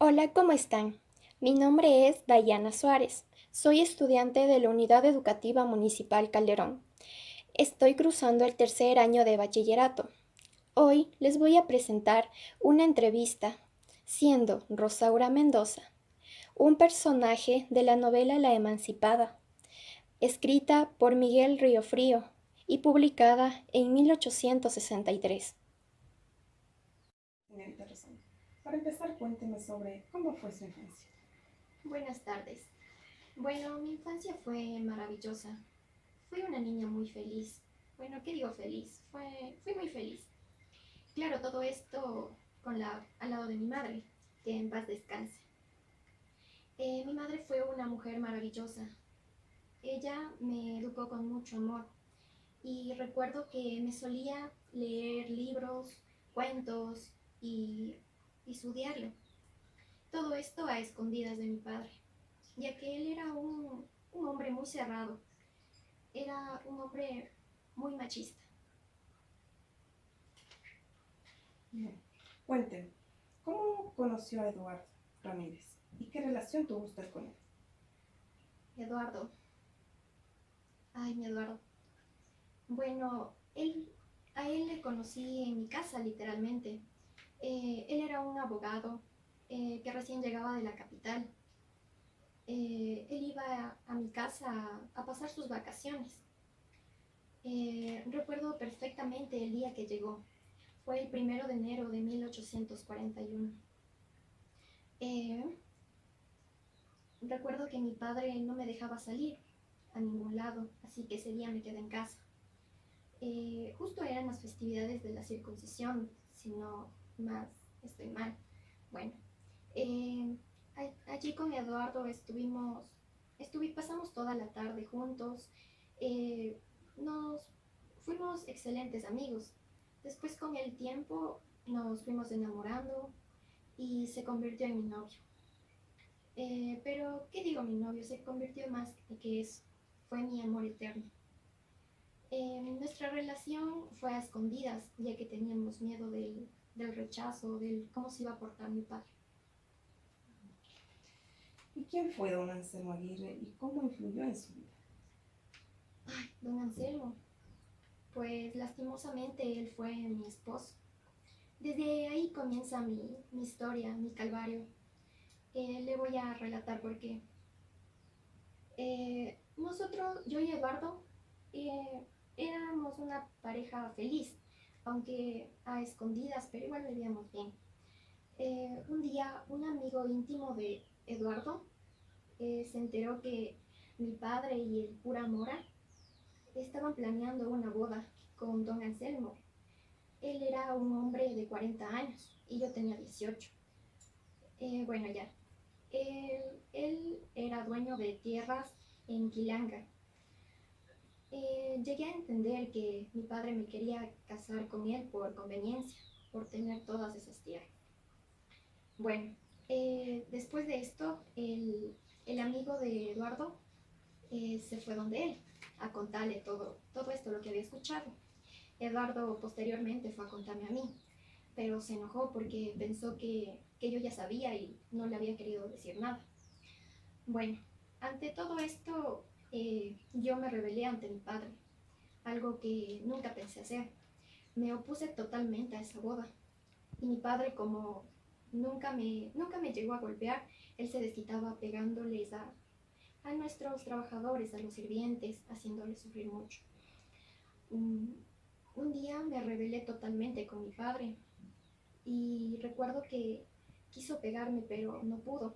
Hola, ¿cómo están? Mi nombre es Dayana Suárez. Soy estudiante de la Unidad Educativa Municipal Calderón. Estoy cursando el tercer año de bachillerato. Hoy les voy a presentar una entrevista, siendo Rosaura Mendoza, un personaje de la novela La Emancipada, escrita por Miguel Riofrío y publicada en 1863. Señorita Rosana, para empezar, cuénteme sobre cómo fue su infancia. Buenas tardes. Bueno, mi infancia fue maravillosa. Fui una niña muy feliz. Bueno, ¿qué digo feliz? Fui muy feliz. Claro, todo esto al lado de mi madre, que en paz descanse. Mi madre fue una mujer maravillosa. Ella me educó con mucho amor y recuerdo que me solía leer libros, cuentos y, y su diario. Todo esto a escondidas de mi padre, ya que él era un hombre muy cerrado. Era un hombre muy machista. Bien. Cuénteme, ¿cómo conoció a Eduardo Ramírez y qué relación tuvo usted con él? Eduardo, ay, mi Eduardo. Bueno, a él le conocí en mi casa, literalmente. Él era un abogado que recién llegaba de la capital. Él iba a mi casa a pasar sus vacaciones. Recuerdo perfectamente el día que llegó. Fue el 1 de enero de 1841. Eh, Recuerdo que mi padre no me dejaba salir a ningún lado, así que ese día me quedé en casa. Justo eran las festividades de la circuncisión, si no más estoy mal. Bueno, eh, allí con Eduardo pasamos toda la tarde juntos, eh, nos fuimos excelentes amigos. Después con el tiempo nos fuimos enamorando y se convirtió en mi novio. Pero, ¿qué digo mi novio? Se convirtió más que eso. Fue mi amor eterno. Nuestra relación fue a escondidas, ya que teníamos miedo del rechazo, del cómo se iba a portar mi padre. ¿Y quién fue don Anselmo Aguirre y cómo influyó en su vida? Ay, don Anselmo, pues lastimosamente él fue mi esposo. Desde ahí comienza mi historia, mi calvario. Le voy a relatar por qué. Nosotros, yo y Eduardo, éramos una pareja feliz, aunque a escondidas, pero igual vivíamos bien. Un día, un amigo íntimo de Eduardo se enteró que mi padre y el cura Mora estaban planeando una boda con don Anselmo. Él era un hombre de 40 años y yo tenía 18. Bueno, ya. Él era dueño de tierras en Quilanga. Llegué a entender que mi padre me quería casar con él por conveniencia, por tener todas esas tierras. Bueno, después de esto, el amigo de Eduardo se fue donde él a contarle todo esto, lo que había escuchado. Eduardo posteriormente fue a contarme a mí, pero se enojó porque pensó que yo ya sabía y no le había querido decir nada. Bueno, ante todo esto, yo me rebelé ante mi padre, algo que nunca pensé hacer. Me opuse totalmente a esa boda. Y mi padre, como nunca me llegó a golpear, él se desquitaba pegándoles a nuestros trabajadores, a los sirvientes, haciéndoles sufrir mucho. Un, un día me rebelé totalmente con mi padre y recuerdo que quiso pegarme, pero no pudo,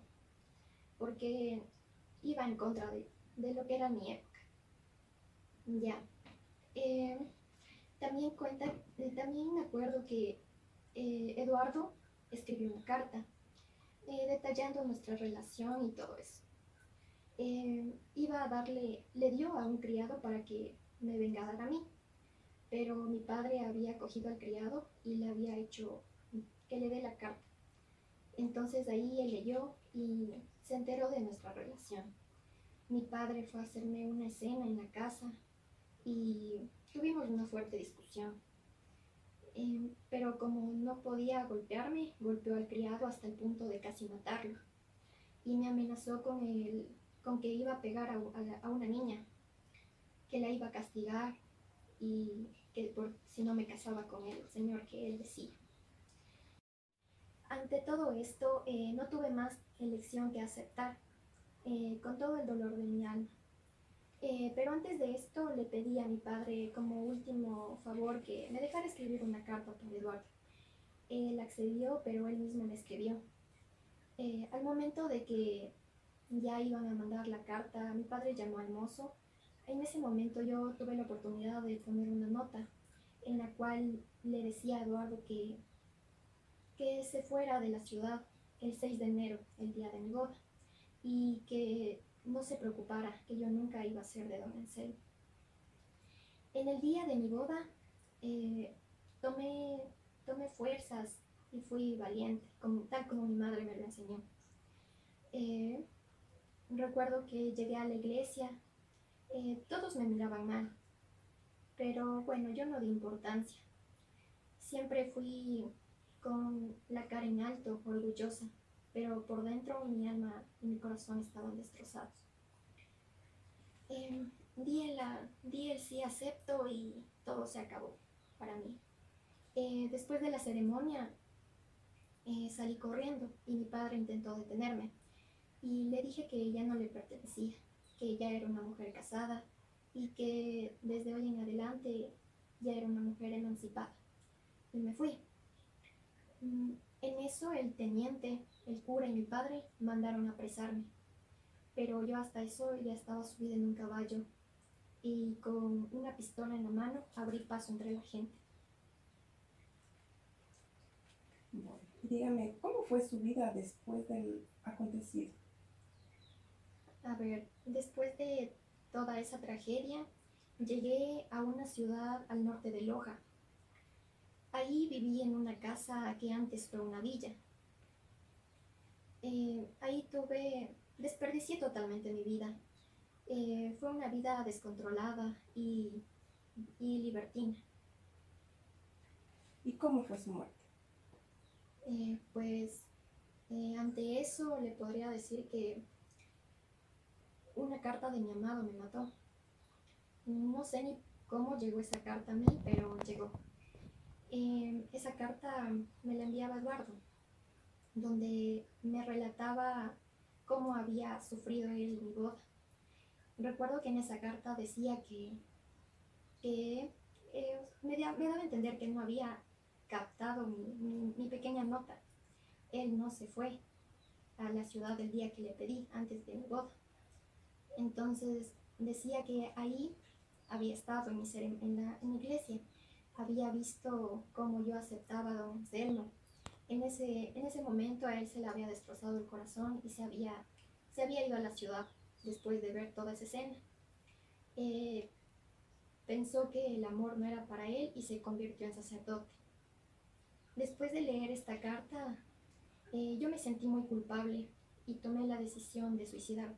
porque iba en contra de lo que era mi época. Ya. Eh, también me acuerdo que Eduardo escribió una carta detallando nuestra relación y todo eso. Le dio a un criado para que me vengara a mí, pero mi padre había cogido al criado y le había hecho que le dé la carta. Entonces ahí él leyó y se enteró de nuestra relación. Mi padre fue a hacerme una escena en la casa y tuvimos una fuerte discusión. pero como no podía golpearme, golpeó al criado hasta el punto de casi matarlo y me amenazó con que iba a pegar a una niña, que la iba a castigar y que si no me casaba con el señor que él decía. Ante todo esto, no tuve más elección que aceptar, con todo el dolor de mi alma. Pero antes de esto le pedí a mi padre como último favor que me dejara escribir una carta para Eduardo. Él accedió, pero él mismo me escribió. Al momento de que ya iban a mandar la carta, mi padre llamó al mozo. En ese momento yo tuve la oportunidad de poner una nota en la cual le decía a Eduardo que se fuera de la ciudad el 6 de enero, el día de mi boda, y que no se preocupara, que yo nunca iba a ser de don Anselmo. En el día de mi boda tomé fuerzas y fui valiente, tal como mi madre me lo enseñó. Recuerdo que llegué a la iglesia, todos me miraban mal, pero bueno, yo no di importancia. Siempre fui con la cara en alto, orgullosa, pero por dentro mi alma y mi corazón estaban destrozados. Di el sí acepto y todo se acabó para mí. Después de la ceremonia salí corriendo y mi padre intentó detenerme y le dije que ya no le pertenecía, que ya era una mujer casada y que desde hoy en adelante ya era una mujer emancipada. Y me fui. En eso el teniente, el cura y mi padre mandaron a apresarme, pero yo hasta eso ya estaba subida en un caballo y con una pistola en la mano abrí paso entre la gente. Bueno, dígame, ¿cómo fue su vida después del acontecido? A ver, después de toda esa tragedia, llegué a una ciudad al norte de Loja. Ahí viví en una casa que antes fue una villa. Ahí desperdicié totalmente mi vida. Fue una vida descontrolada y libertina. ¿Y cómo fue su muerte? Ante eso le podría decir que una carta de mi amado me mató. No sé ni cómo llegó esa carta a mí, pero llegó. Esa carta me la enviaba Eduardo, donde me relataba cómo había sufrido él mi boda. Recuerdo que en esa carta decía que me daba a entender que él no había captado mi pequeña nota. Él no se fue a la ciudad el día que le pedí, antes de mi boda. Entonces decía que ahí había estado en la iglesia, había visto cómo yo aceptaba a don Anselmo. En ese momento a él se le había destrozado el corazón y se había ido a la ciudad después de ver toda esa escena. Pensó que el amor no era para él y se convirtió en sacerdote. Después de leer esta carta, yo me sentí muy culpable y tomé la decisión de suicidarme.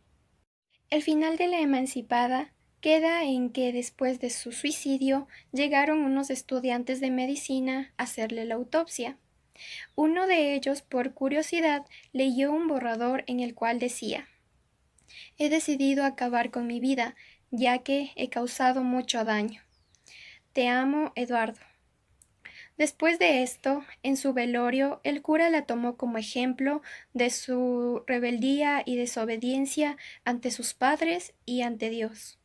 El final de la emancipada queda en que después de su suicidio llegaron unos estudiantes de medicina a hacerle la autopsia. Uno de ellos, por curiosidad, leyó un borrador en el cual decía: «He decidido acabar con mi vida, ya que he causado mucho daño. Te amo, Eduardo». Después de esto, en su velorio, el cura la tomó como ejemplo de su rebeldía y desobediencia ante sus padres y ante Dios.